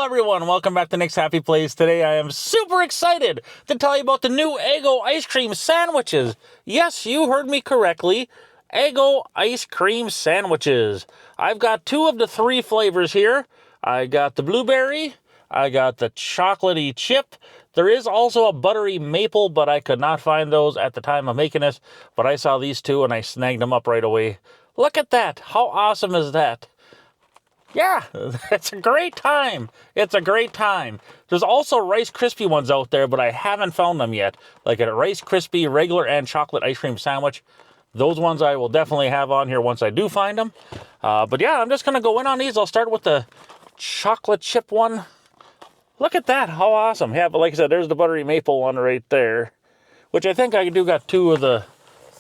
everyone, welcome back to Nick's Happy Place. Today I am super excited to tell you about the new Eggo ice cream sandwiches. Yes, you heard me correctly. Eggo ice cream sandwiches. I've got two of the three flavors here. I got the blueberry, I got the chocolatey chip. There is also a buttery maple, but I could not find those at the time of making this. But I saw these two and I snagged them up right away. Look at that. How awesome is that? Yeah, it's a great time. It's a great time. There's also Rice Krispie ones out there, but I haven't found them yet. Like a Rice Krispie regular and chocolate ice cream sandwich. Those ones I will definitely have on here once I do find them. But yeah, I'm just going to go in on these. I'll start with the chocolate chip one. Look at that. How awesome. Yeah, but like I said, there's the buttery maple one right there. Which I think I do got two of the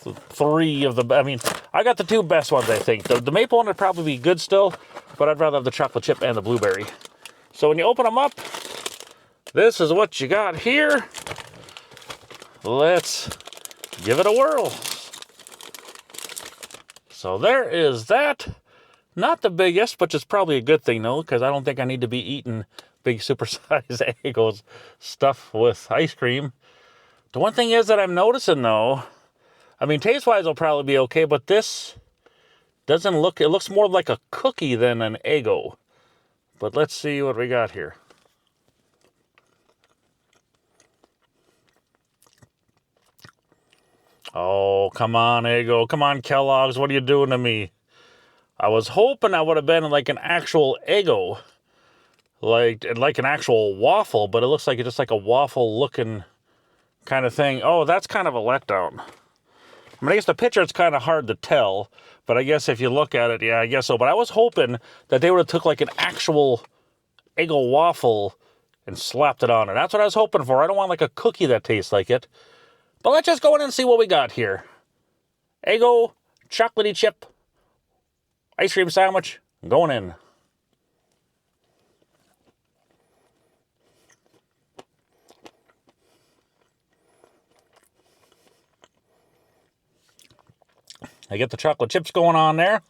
three of the... I mean, I got the two best ones, I think. The maple one would probably be good still, but I'd rather have the chocolate chip and the blueberry. So when you open them up, this is what you got here. Let's give it a whirl. So there is that. Not the biggest, but it's probably a good thing, though, because I don't think I need to be eating big supersized Eggo's stuff with ice cream. The one thing is that I'm noticing, though, I mean, taste-wise it'll probably be okay, but this doesn't look, it looks more like a cookie than an Eggo. But let's see what we got here. Oh, come on, Eggo. Come on, Kellogg's. What are you doing to me? I was hoping I would have been like an actual Eggo. Like an actual waffle, but it looks like it's just like a waffle-looking kind of thing. Oh, that's kind of a letdown. I mean, I guess the picture, it's kind of hard to tell, but I guess if you look at it, yeah, I guess so. But I was hoping that they would have took like an actual Eggo waffle and slapped it on it. That's what I was hoping for. I don't want like a cookie that tastes like it. But let's just go in and see what we got here. Eggo chocolatey chip ice cream sandwich going in. I get the chocolate chips going on there.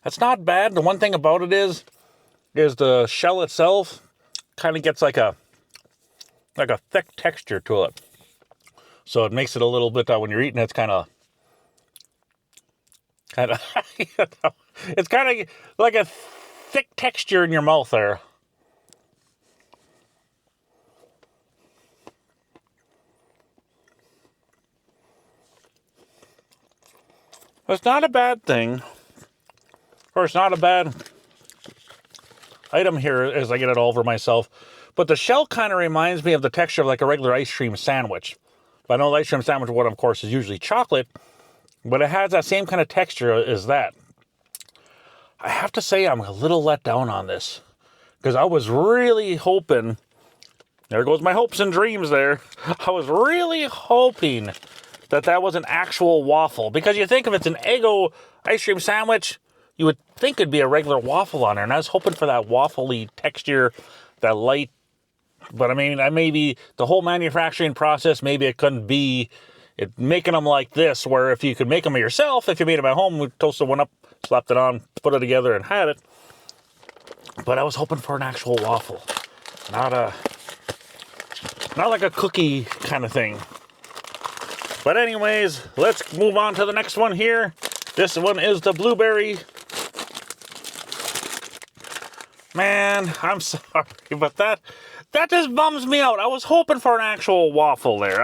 That's not bad. The one thing about it is the shell itself kind of gets like a thick texture to it. So it makes it a little bit, when you're eating it, it's kind of, you know, it's kind of like a thick texture in your mouth there. It's not a bad thing. Or it's not a bad item here as I get it all over myself. But the shell kind of reminds me of the texture of like a regular ice cream sandwich. But I know the ice cream sandwich, what of course is usually chocolate, but it has that same kind of texture as that. I have to say I'm a little let down on this. Because I was really hoping, there goes my hopes and dreams there. I was really hoping that was an actual waffle. Because you think if it's an Eggo ice cream sandwich, you would think it'd be a regular waffle on there. And I was hoping for that waffly texture, that light. But I mean, maybe the whole manufacturing process, maybe it couldn't be making them like this, where if you could make them yourself, if you made them at home, we toasted one up, slapped it on, put it together, and had it. But I was hoping for an actual waffle, not like a cookie kind of thing. But anyways, let's move on to the next one here. This one is the blueberry. Man, I'm sorry, but that just bums me out. I was hoping for an actual waffle there.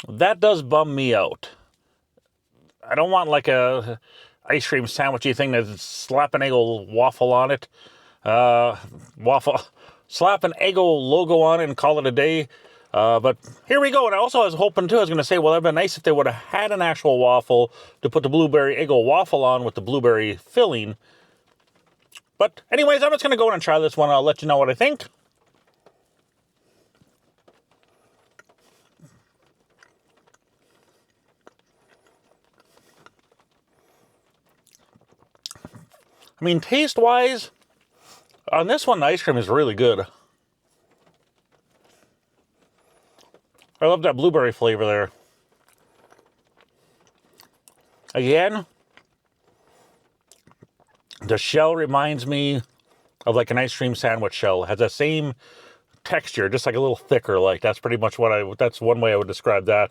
That does bum me out. I don't want like a ice cream sandwichy thing that's slap an Eggo waffle on it. Slap an Eggo logo on it and call it a day. But here we go. And I was hoping too, I was going to say, well, it'd been nice if they would have had an actual waffle to put the blueberry Eggo waffle on with the blueberry filling. But anyways, I'm just going to go in and try this one. I'll let you know what I think. I mean, taste-wise, on this one, the ice cream is really good. I love that blueberry flavor there. Again, the shell reminds me of like an ice cream sandwich shell. It has that same texture, just like a little thicker. Like that's pretty much that's one way I would describe that.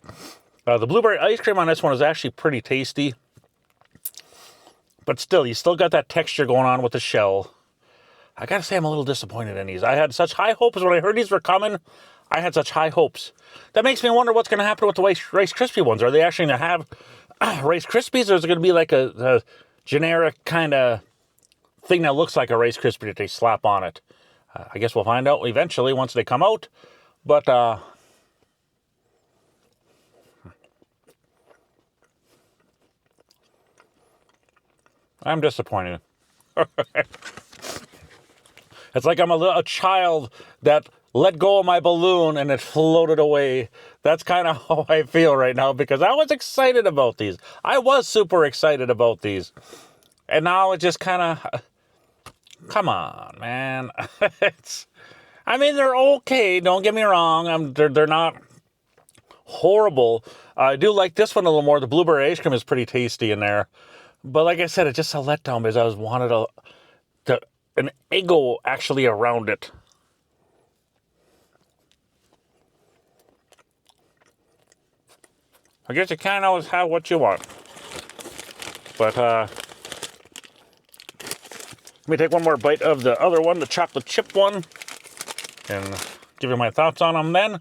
The blueberry ice cream on this one is actually pretty tasty. But still, you still got that texture going on with the shell. I gotta say I'm a little disappointed in these. I had such high hopes when I heard these were coming. I had such high hopes. That makes me wonder what's going to happen with the Rice Krispie ones. Are they actually going to have Rice Krispies, or is it going to be like a generic kind of thing that looks like a Rice Krispie that they slap on it? I guess we'll find out eventually once they come out. But I'm disappointed. It's like I'm a child that let go of my balloon and it floated away. That's kind of how I feel right now because I was excited about these. I was super excited about these. And now it just kind of... Come on, man. I mean, they're okay. Don't get me wrong. They're not horrible. I do like this one a little more. The blueberry ice cream is pretty tasty in there. But like I said, it's just a letdown because I wanted an Eggo actually around it. I guess you can't always have what you want. But let me take one more bite of the other one, the chocolate chip one, and give you my thoughts on them then.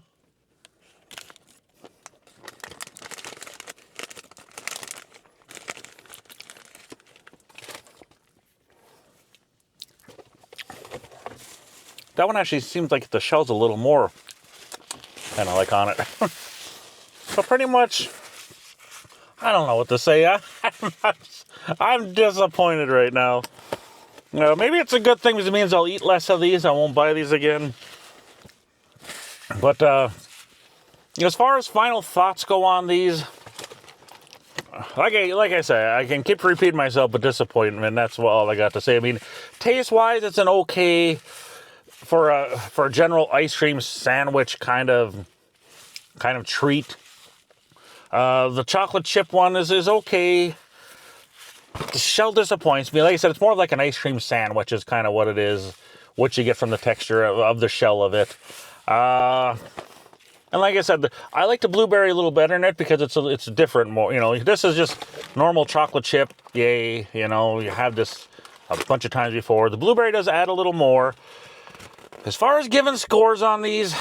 That one actually seems like the shell's a little more kind of like on it. But pretty much, I don't know what to say. I'm disappointed right now. Maybe it's a good thing because it means I'll eat less of these. I won't buy these again. But as far as final thoughts go on these, like I say, I can keep repeating myself, but disappointment. That's all I got to say. I mean, taste-wise, it's an okay for a general ice cream sandwich kind of treat. The chocolate chip one is okay. The shell disappoints me. Like I said, it's more like an ice cream sandwich is kind of what it is, what you get from the texture of the shell of it. And like I said, I like the blueberry a little better in it because it's different more. This is just normal chocolate chip. Yay, you have this a bunch of times before. The blueberry does add a little more. As far as giving scores on these,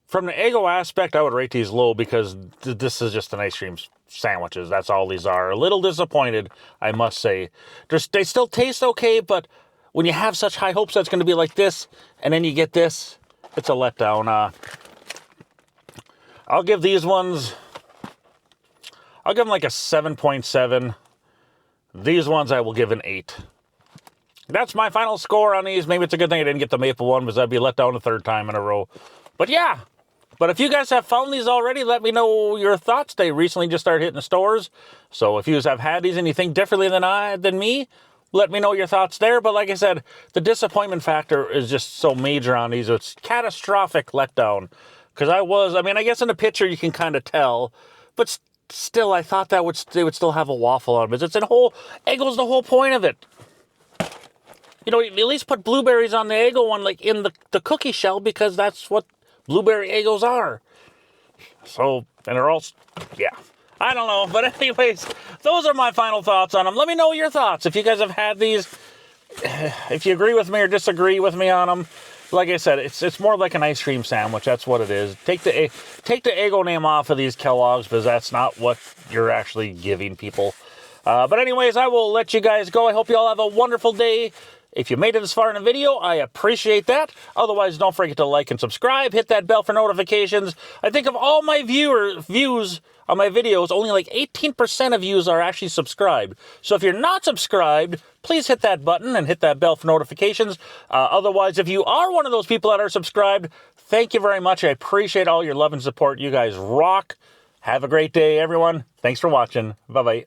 from the Eggo aspect, I would rate these low because this is just an ice cream sandwiches. That's all these are. A little disappointed, I must say. They still taste okay, but when you have such high hopes that it's going to be like this, and then you get this, it's a letdown. I'll give these ones, I'll give them like a 7.7. These ones I will give an 8. That's my final score on these. Maybe it's a good thing I didn't get the maple one because I'd be let down a third time in a row. But yeah. But if you guys have found these already, let me know your thoughts. They recently just started hitting the stores. So if you have had these and you think differently than me, let me know your thoughts there. But like I said, the disappointment factor is just so major on these. It's catastrophic letdown. Because I guess in the picture you can kind of tell. But still, I thought they would still have a waffle on them. It's Eggo's the whole point of it. At least put blueberries on the Eggo one, like in the cookie shell, because that's what blueberry Eggos are. So, and they're all, yeah. I don't know, but anyways, those are my final thoughts on them. Let me know your thoughts. If you guys have had these, if you agree with me or disagree with me on them. Like I said, it's more like an ice cream sandwich. That's what it is. Take the Eggo name off of these Kellogg's because that's not what you're actually giving people. But anyways, I will let you guys go. I hope you all have a wonderful day. If you made it this far in the video, I appreciate that. Otherwise, don't forget to like and subscribe. Hit that bell for notifications. I think of all my views on my videos, only like 18% of views are actually subscribed. So if you're not subscribed, please hit that button and hit that bell for notifications. Otherwise, if you are one of those people that are subscribed, thank you very much. I appreciate all your love and support. You guys rock. Have a great day, everyone. Thanks for watching. Bye-bye.